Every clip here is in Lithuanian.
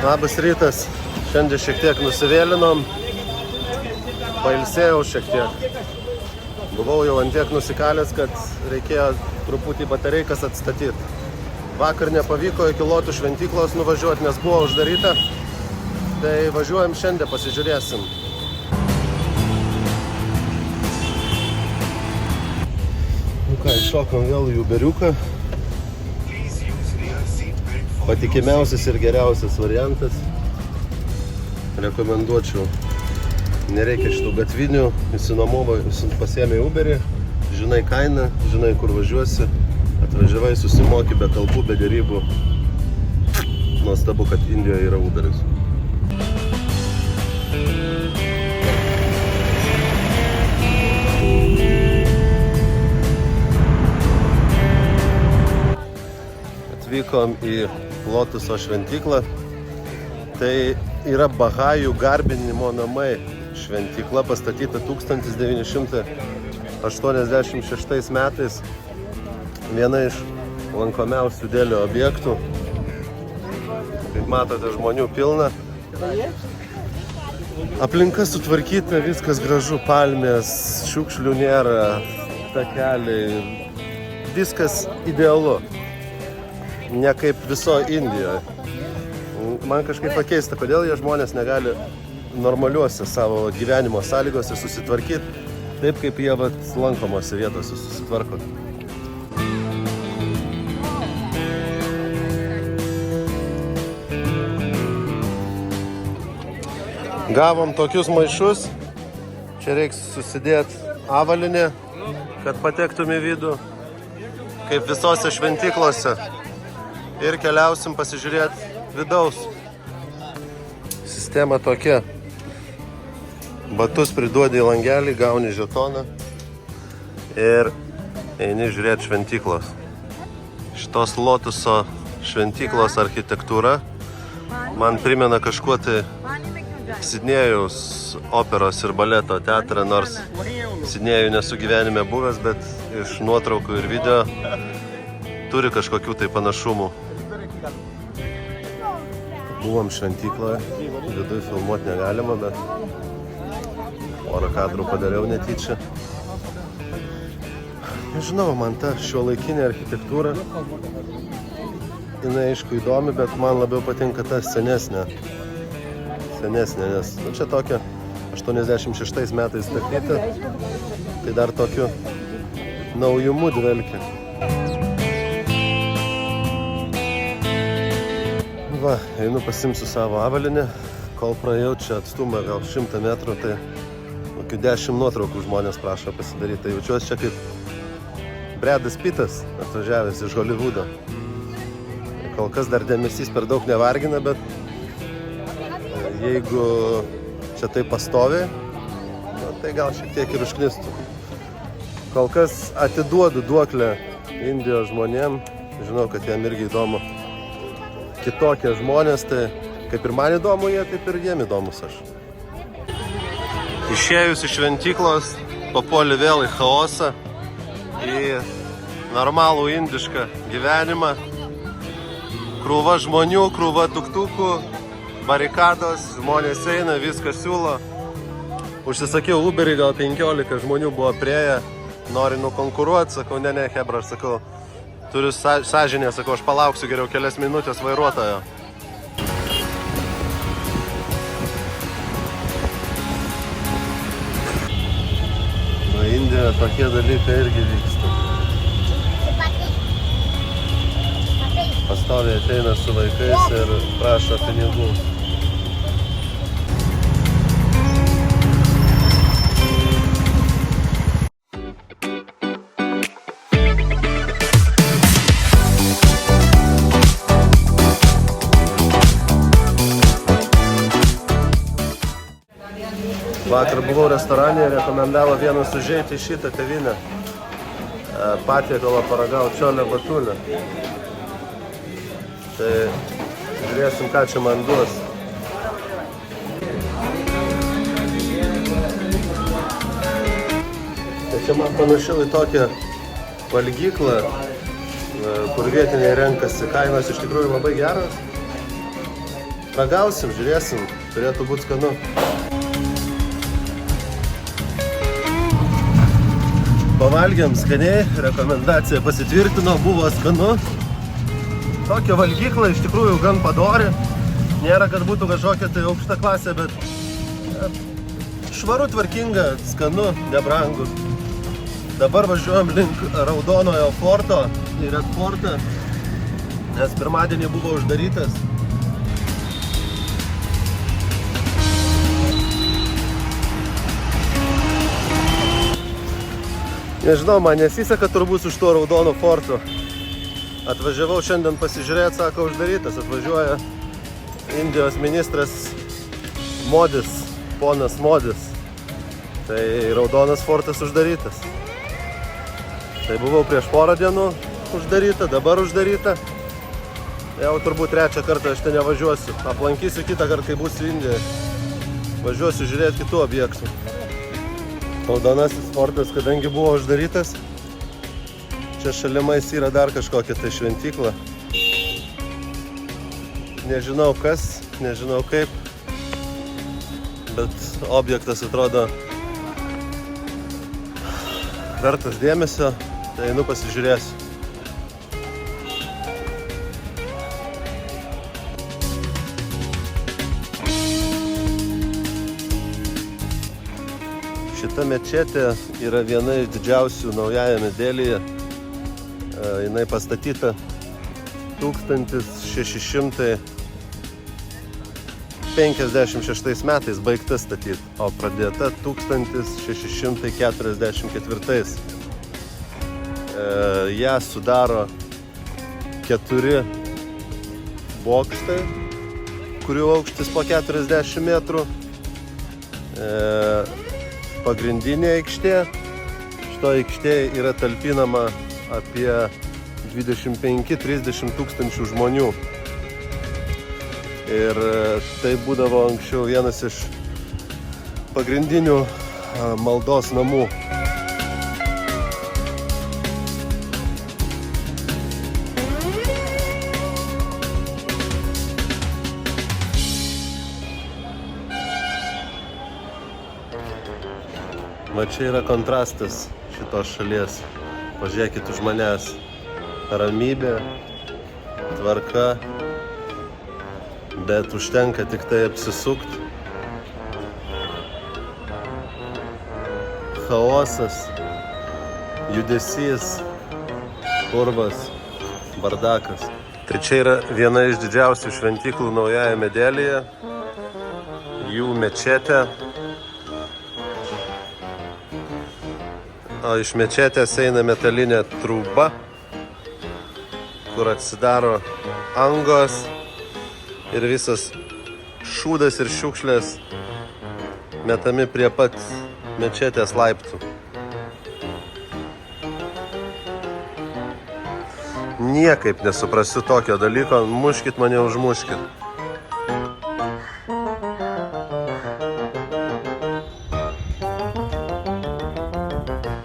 Labas rytas, šiandien šiek tiek nusivėlinom, pailsėjau šiek tiek. Buvau jau ant tiek nusikalęs, kad reikėjo truputį batereikas atstatyti. Vakar nepavyko iki Lotų šventyklos nuvažiuoti, nes buvo uždaryta. Tai važiuojam šiandien, pasižiūrėsim. Nu ką, iššokom vėl į Uberiuką. Patikimiausias ir geriausias variantas. Rekomenduočiau. Nereikia šitų gatvinių, pasiėmė Uberį, žinai kainą, žinai kur važiuosi, atvažiavai, susimoki be kalbų, be derybų. Nuostabu, kad Indijoje yra Uberis. Atvykom į Lotuso šventyklą. Tai yra Bahajų garbinimo namai. Šventykla pastatyta 1986 metais. Viena iš lankomiausių Delio objektų. Kaip matote, žmonių pilna. Aplinka sutvarkyta, viskas gražu, palmės, šiukšlių nėra, takeliai. Viskas idealu. Ne kaip viso Indijoje. Man kažkaip pakeista, kodėl jie žmonės negali normaliuose savo gyvenimo sąlygose susitvarkyti taip, kaip jie lankomose vietose susitvarko. Gavom tokius maišus. Čia reiks susidėti avalynę, kad patektum į vidų, kaip visose šventyklose. Ir keliausim pasižiūrėti vidaus. Sistema tokia. Batus priduodi į langelį, gauni žetoną ir eini žiūrėti šventyklos. Šitos Lotuso šventyklos architektūra man primena kažkuo tai Sidnėjaus operos ir baleto teatrą, nors Sidnėjų nesu gyvenime buvęs, bet iš nuotraukų ir video turi kažkokių tai panašumų. Buvom šventykloje, viduje filmuoti negalima, bet porą kadrų padariau netyčia. Nežinau, man ta šiuolaikinė architektūra, jinai aišku įdomi, bet man labiau patinka ta senesnė, nes čia tokia 86 metais statyta, tai dar tokiu naujumu dvelkia. Va, einu pasimsiu savo avalynę, kol praėjau čia atstumą gal 100 metrų, tai kokių 10 nuotraukų žmonės prašo pasidaryti. Tai jaučiuosi čia kaip Bradas Pittas atvažiavęs iš Hollywoodo. Kol kas dar dėmesys per daug nevargina, bet jeigu čia tai pastovi, tai gal šiek tiek ir užknistų. Kol kas atiduodu duoklę Indijos žmonėm, žinau, kad jiem irgi įdomu. Kitokie žmonės, tai kaip ir man įdomu jie, taip ir jiem įdomus aš. Išėjus iš šventyklos, papuoli vėl į chaosą, į normalų indišką gyvenimą. Krūva žmonių, krūva tuktukų, barikados, žmonės eina, viską siūlo. Užsisakiau Uberį, gal 15 žmonių buvo prieję, nori nukonkuruoti, sakau, ne, hebra, aš sakau, turiu sąžinę, sakau, aš palauksiu geriau kelias minutės vairuotojo. Na, Indijoje tokie dalykai irgi vyksta. Pastoviai ateina su vaikais ir prašo pinigų. Vakar buvau restorane ir rekomendavo vienas užeiti į šitą kavinę. Patiekalą paragauti čiolę batulę. Tai žiūrėsim, ką čia man duos. Tai čia man panašiau į tokią valgyklą, kur vietiniai renkasi. Kainos iš tikrųjų labai geros. Ragausim, žiūrėsim, turėtų būti skanu. Pavalgėm skaniai, rekomendacija pasitvirtino, buvo skanu. Tokia valgykla iš tikrųjų gan padori. Nėra, kad būtų kažkokia tai aukšta klasė, bet švaru, tvarkinga, skanu, nebrangu. Dabar važiuojam link Raudonojo forto į Red Fortą, nes pirmadienį buvo uždarytas. Nežinau, man nesiseka turbūt už to Raudono forto. Atvažiavau šiandien pasižiūrėti, sako, uždarytas. Atvažiuoja Indijos ministras Modis, ponas Modis. Tai Raudonas fortas uždarytas. Tai buvau prieš porą dienų uždaryta, dabar uždaryta. Jau turbūt trečią kartą aš ten nevažiuosiu. Aplankysiu kitą kartą, kai būsiu Indijoje. Važiuosiu žiūrėti kitų objektų. Raudonasis fortas, kadangi buvo uždarytas, čia šalimais yra dar kažkokia tai šventykla. Nežinau kas, nežinau kaip, bet objektas atrodo vertas dėmesio, tai einu pasižiūrėsiu. Šita mečetė yra viena iš didžiausių naujajame Delyje. Jinai pastatyta 1656 metais, baigta statyti, o pradėta 1644. Ją sudaro 4 bokštai, kurių aukštis po 40 metrų. Pagrindinė aikštė. Šito aikštėje yra talpinama apie 25-30 tūkstančių žmonių. Ir tai būdavo anksčiau vienas iš pagrindinių maldos namų. Va čia yra kontrastas šitos šalies. Pažiūrėkit už manęs. Ramybė, tvarka, bet užtenka tik tai apsisukti. Chaosas, judesys, purvas, bardakas. Tai čia yra viena iš didžiausių šventyklų naujajame Delyje. Jų mečetė. O iš mečetės eina metalinė trūba, kur atsidaro angos ir visas šūdas ir šiukšlės metami prie pat mečetės laiptų. Niekaip nesuprasiu tokio dalyko, muškit mane, užmuškit.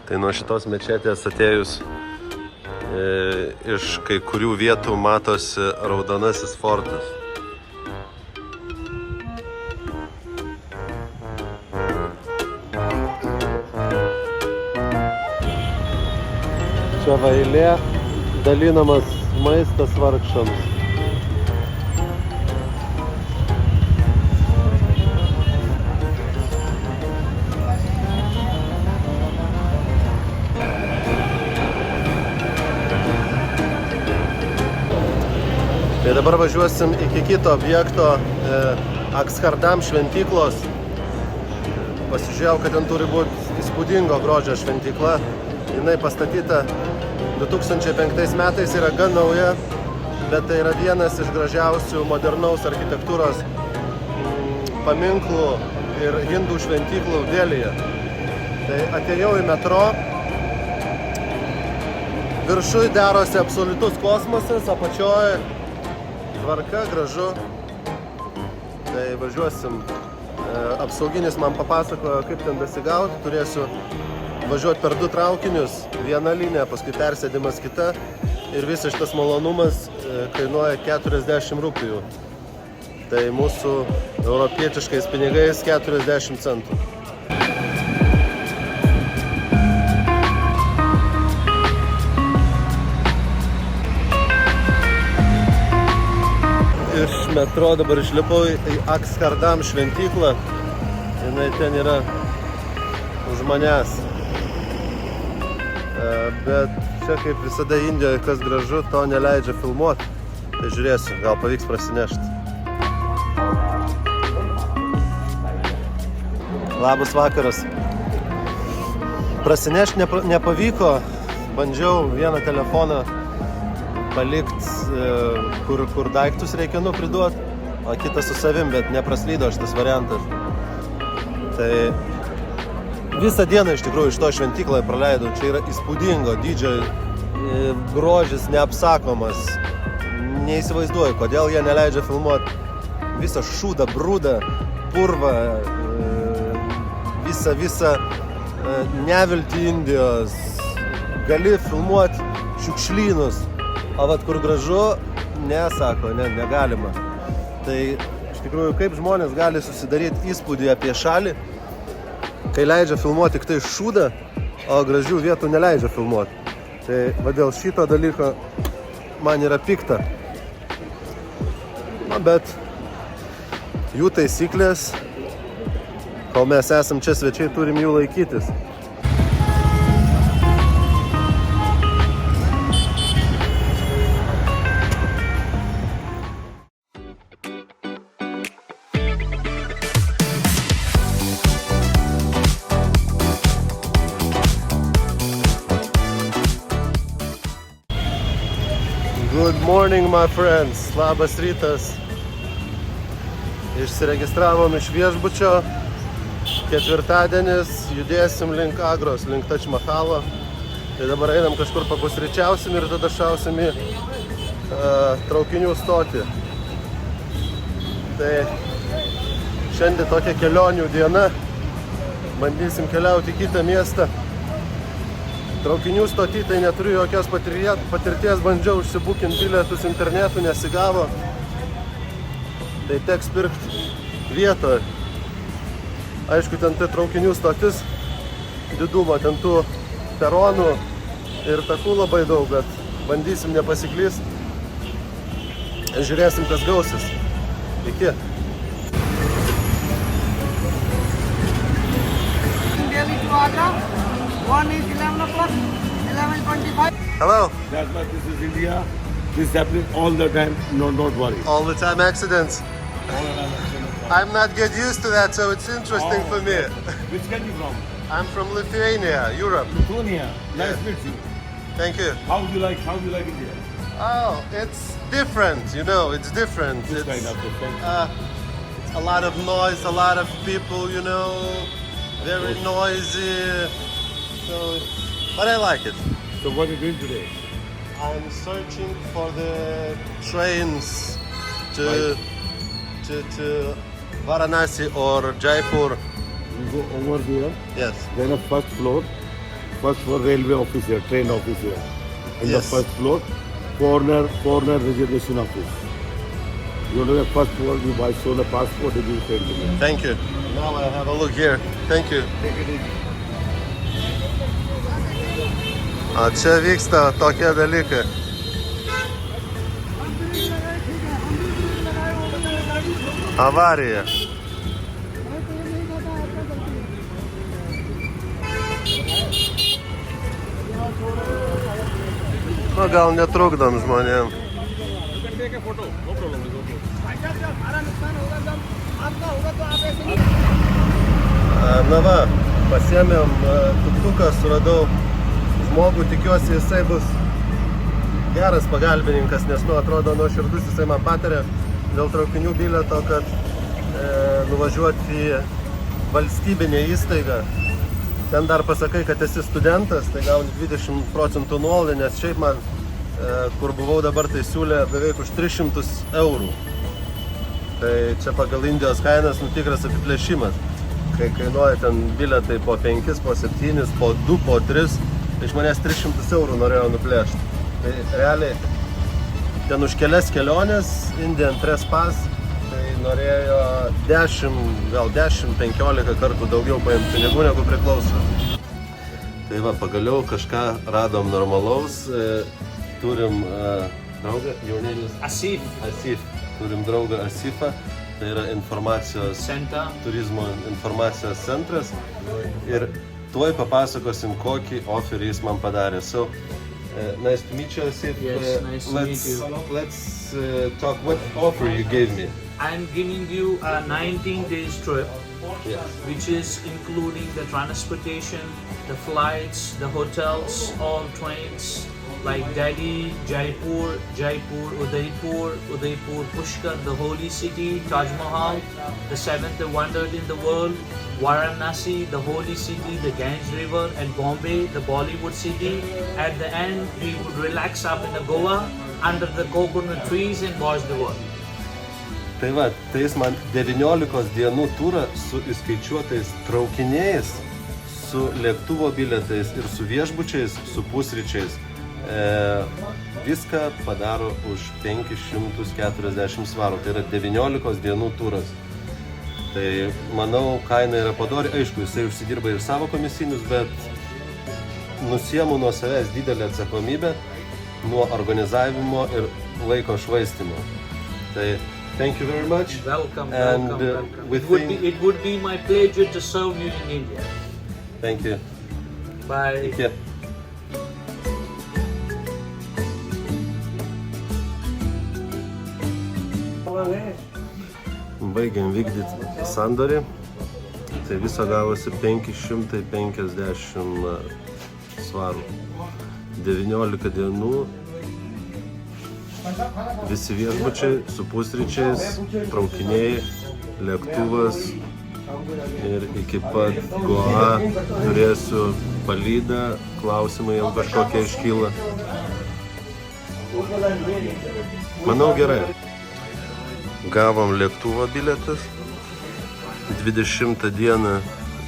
Tai nuo šitos mečetės atėjus iš kai kurių vietų matosi Raudonasis fortas. Čia va eilė, dalinamas maistas vargšams. Tai dabar važiuosim iki kito objekto, Akshardam šventyklos. Pasižiūrėjau, kad ten turi būti įspūdingo grožio šventykla. Jinai pastatyta 2005 metais, yra gan nauja, bet tai yra vienas iš gražiausių modernaus architektūros paminklų ir hindų šventyklų Delyje. Tai atėjau į metro. Viršui darosi absoliutus kosmosas, apačioje tvarka, gražu. Tai važiuosim. Apsauginis man papasakojo, kaip ten dasigauti. Turėsiu važiuoti per 2 traukinius. Viena linija, paskui persėdimas kita. Ir visas šitas malonumas kainuoja 40 rupijų. Tai mūsų europietiškais pinigais 40 centų. Iš metro dabar išlipau į Akskardam šventyklą. Jinai ten yra už manęs. Bet čia kaip visada Indijoje, kas gražu, to neleidžia filmuoti. Tai žiūrėsiu, gal pavyks prasinešti. Labas vakaras. Prasinešti nepavyko. Bandžiau vieną telefoną palikt, kur daiktus reikia priduoti, o kitą su savim, bet nepraslydo šitas variantas. Tai visą dieną iš tikrųjų iš to šventykloje praleidau. Čia yra įspūdingo dydžio grožis neapsakomas. Neįsivaizduoju, kodėl jie neleidžia filmuoti visą šūdą, brūdą, purvą, visą neviltį Indijos. Gali filmuoti šiukšlynus. O vat kur gražu, nesako, negalima. Tai iš tikrųjų, kaip žmonės gali susidaryti įspūdį apie šalį, kai leidžia filmuoti tik tai šūdą, o gražių vietų neleidžia filmuoti. Tai va dėl šito dalyko man yra pikta. Na, bet jų taisyklės, kol mes esam čia svečiai, turim jų laikytis. Good morning, my friends. Labas rytas. Išsiregistravom iš viešbučio. Ketvirtadienis, judėsim link Agros, link Taj Mahalo. Tai dabar einam kažkur papusryčiausim ir tada šausim į traukinių stotį. Tai šiandien tokia kelionių diena. Bandysim keliauti į kitą miestą. Traukinių stotį tai neturiu jokios patirties, bandžiau užsibukinti bilietus internetu, nesigavo. Tai teks pirkti vietoje. Aišku, ten tai traukinių stotis didumo, ten tų peronų ir takų labai daug, bet bandysim nepasiklyst. Žiūrėsim, kas gausis. Iki. Delhi to Agra. One is 11 o'clock, 11:25. Hello. That's why this is India. This is happening all the time. No, don't worry. All the time accidents. I'm not get used to that, so it's interesting for me. Which country from? I'm from Lithuania, Europe. Lithuania. Nice to meet you. Thank you. How do you like India? Oh, it's different, it's different. Which kind It's of different? a lot of noise, a lot of people, very noisy. So, but I like it. So what are you doing today? I'm searching for the trains to Varanasi or Jaipur. You go over there. Yes. Then a first floor railway office here, train office here. In Yes. the first floor, corner reservation office. You go to the first floor, you buy show the passport and you send to me. Thank you. Now I have a look here. Thank you. Take it easy. A čia vyksta tokie dalykai. Avarija. Nu, gal netrukdom žmonėm. Na va, pasiėmėm tuktuką, suradau žmogų, tikiuosi jisai bus geras pagalbininkas, nes atrodo nuoširdus, jisai man patarė dėl traukinių bilieto, kad nuvažiuoti į valstybinę įstaigą. Ten dar pasakai, kad esi studentas, tai gauni 20% nuolaidą, nes šiaip man, kur buvau dabar, tai siūlė beveik už 300 eurų. Tai čia pagal Indijos kainas tikras apiplėšimas. Kai kainuoja ten bilietai po 5, po 7, po 2, po 3, tai iš manęs 300 eurų norėjo nuplėšti. Tai realiai ten už kelias keliones, Indian Trespass, tai norėjo 10-15 kartų daugiau paimti pinigų, negu priklauso. Tai va, pagaliau kažką radom normalaus. Turim draugą, jaunėlis Asif Asif. Turim draugą Asifą. Tai yra informacijos Center. turizmo informacijos centras. Ir tuoj papasakosim, kokį oferį jis man padarė. So, nice to meet you, Asif. Yes, nice to meet you. Let's talk what offer you gave me. I'm giving you a 19 days trip, Yes. which is including the transportation, the flights, the hotels, all trains like Delhi, Jaipur, Udaipur, Pushkar, the holy city, Taj Mahal, the seventh wonder in the world, Varanasi, the holy city, the Ganges River, and Bombay, the Bollywood city. At the end, we would relax up in the Goa under the coconut trees and watch the world. Tai va, tai jis man 19 dienų turą su įskaičiuotais traukiniais, su lėktuvo bilietais ir su viešbučiais, su pusryčiais. Viską padaro už 540 svarų, tai yra 19 dienų turas. Tai manau, kaina yra padori, aišku, jisai užsidirba ir savo komisinius, bet nusiemu nuo savęs didelę atsakomybę nuo organizavimo ir laiko švaistymo. Tai thank you very much. Welcome, And, welcome. we It would be my pleasure to serve you in India. Thank you. Bye. Iki. Baigiam vykdyti sandorį. Tai viso gavosi 550 svarų. 19 dienų. Visi viešbučiai su pusryčiais, traukiniai, lėktuvas ir iki pat Goa turėsiu palydą, klausimai jau kažkokie iškyla. Manau gerai. Gavom lėktuvo bilietus 20 dieną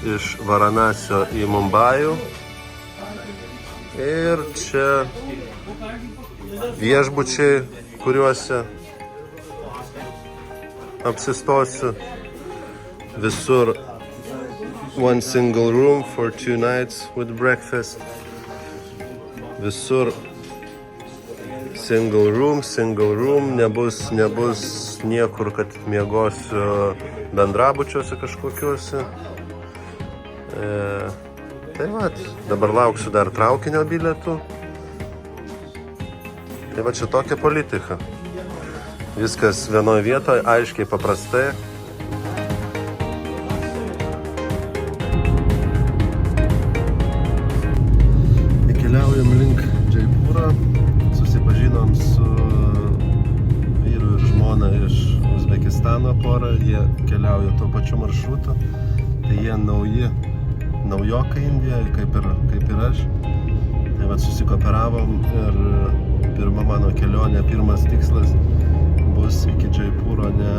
iš Varanasio į Mumbajų ir čia viešbučiai, kuriuose apsistosiu. Visur one single room for 2 nights with breakfast. Visur single room, nebus niekur, kad miegosiu bendrabučiuose kažkokiuose. Tai va, dabar lauksiu dar traukinio bilietų. Tai va, čia tokia politika. Viskas vienoje vietoje, aiškiai, paprastai. Keliaujam link Jaipūro. Susipažinom su vyru ir žmona iš Uzbekistano porą. Jie keliauja tuo pačiu maršrutu. Tai jie naujokai Indijoje, kaip ir aš. Tai va, susikooperavom ir pirma mano kelionė, pirmas tikslas bus iki Jaipūro ne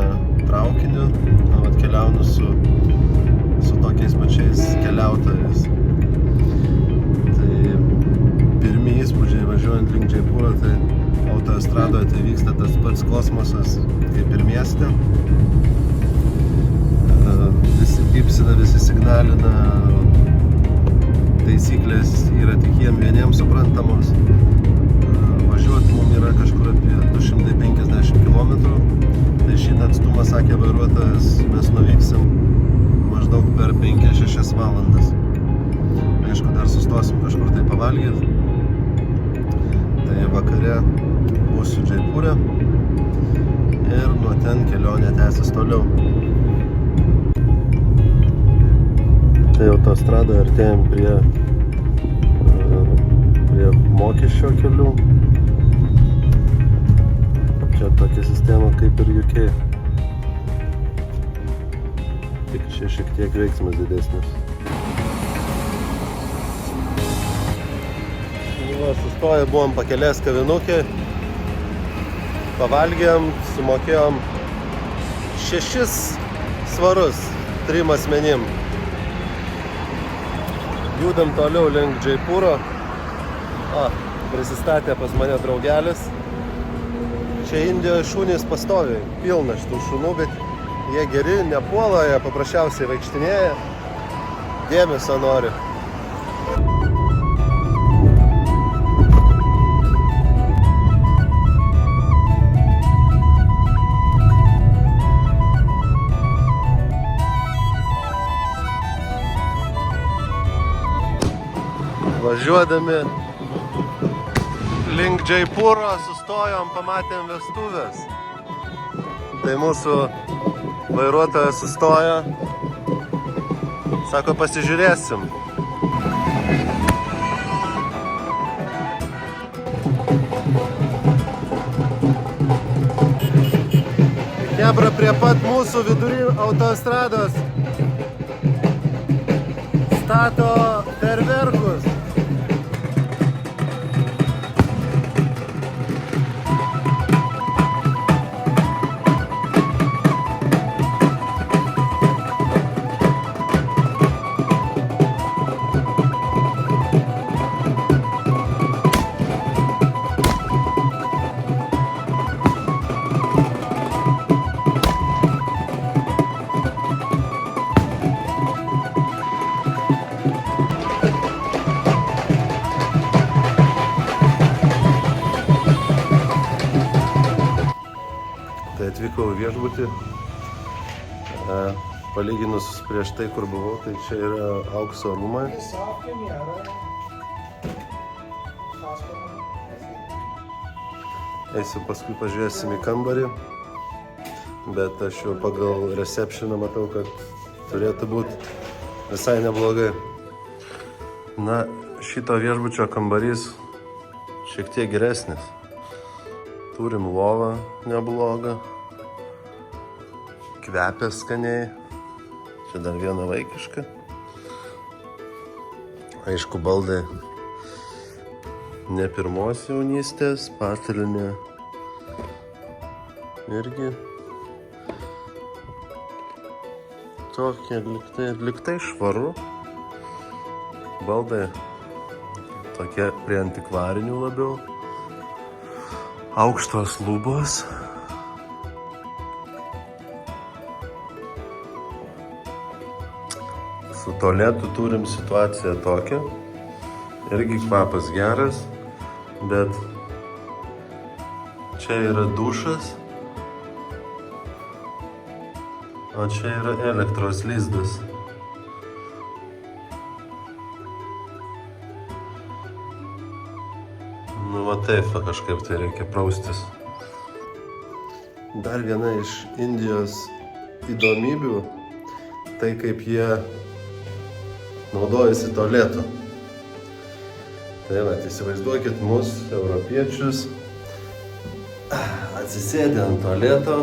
traukiniu, o atkeliaunu su tokiais pačiais keliautojais. Tai pirmi įspūdžiai važiuojant link Jaipūro, tai autostradoje tai vyksta tas pats kosmosas kaip ir mieste. Visi pypsina, visi signalina, taisyklės yra tik jiem vieniems suprantamos. Važiuoti mums yra kažkur apie 250 km. Tai šitą atstumą, sakė vairuotojas, mes nuvyksim maždaug per 5-6 valandas. Aišku, dar sustosim kažkur tai pavalgyti. Tai vakare būsiu Jaipūre ir nuo ten kelionė tęsis toliau. Tai autostradoje artėjom prie mokesčio kelių. Čia tokia sistema kaip ir UK. Tik čia šiek tiek veiksmas didesnis. Sustoję buvom pakelės kavinukė. Pavalgėm, sumokėjom 6 svarus 3 asmenim. Judam toliau link Jaipūro. Prisistatė pas mane draugelis. Čia Indijoje šunys pastoviai, pilna šitų šunų, bet Jie geri, nepuola, jie paprasčiausiai vaikštinėja. Dėmesio nori. Važiuodami link Džaipūro sustojom, pamatėm vestuvės. Tai mūsų vairuotojas sustojo. Sako, pasižiūrėsim. Kebra prie pat mūsų vidury autostrados stato ferverkus. Tai atvykau į viešbutį, palyginus prieš tai, kur buvau, tai čia yra aukso rūmai. Eisiu paskui pažiūrėsim į kambarį, bet aš jau pagal receptioną matau, kad turėtų būti visai neblogai. Na, šito viešbučio kambarys šiek tiek geresnis. Turim lovą neblogą, kvepia skaniai, čia dar viena vaikiška. Aišku, baldai ne pirmos jaunystės, patalynė irgi tokie liktai švaru. Baldai tokie prie antikvarinių labiau. Aukštos lubos. Su tualetu turim situaciją tokią. Irgi kvapas geras, bet čia yra dušas, o čia yra elektros lizdas. Nu, va taip, kažkaip tai reikia praustis. Dar viena iš Indijos įdomybių, tai kaip jie naudojasi tualetu. Tai va, įsivaizduokit mus, europiečius, atsisėdė ant tualeto,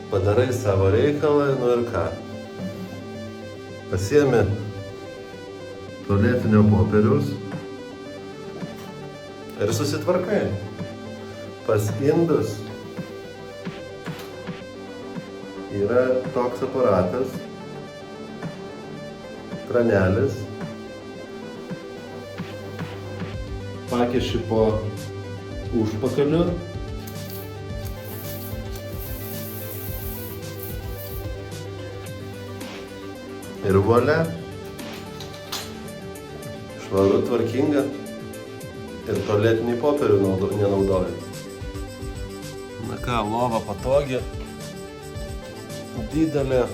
padarai savo reikalą, nu ir ką. Pasiemi tualetinio popieriaus ir susitvarkai. Pas indus yra toks aparatas, kranelis, pakiši po užpakaliu ir volia, švaru, tvarkinga. Ir tualetinį popierių nenaudoja. Na ką, lova patogi, didelė.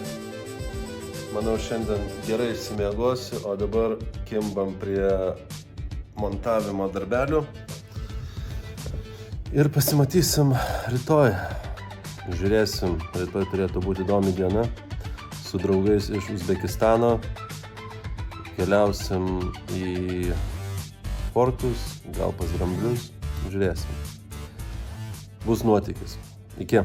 Manau, šiandien gerai išsimiegosiu, o dabar kimbam prie montavimo darbelių. Ir pasimatysim rytoj. Žiūrėsim, rytoj turėtų būti įdomi diena. Su draugais iš Uzbekistano keliausim į fortus, gal pas dramblius, žiūrėsim. Bus nuotykis. Iki.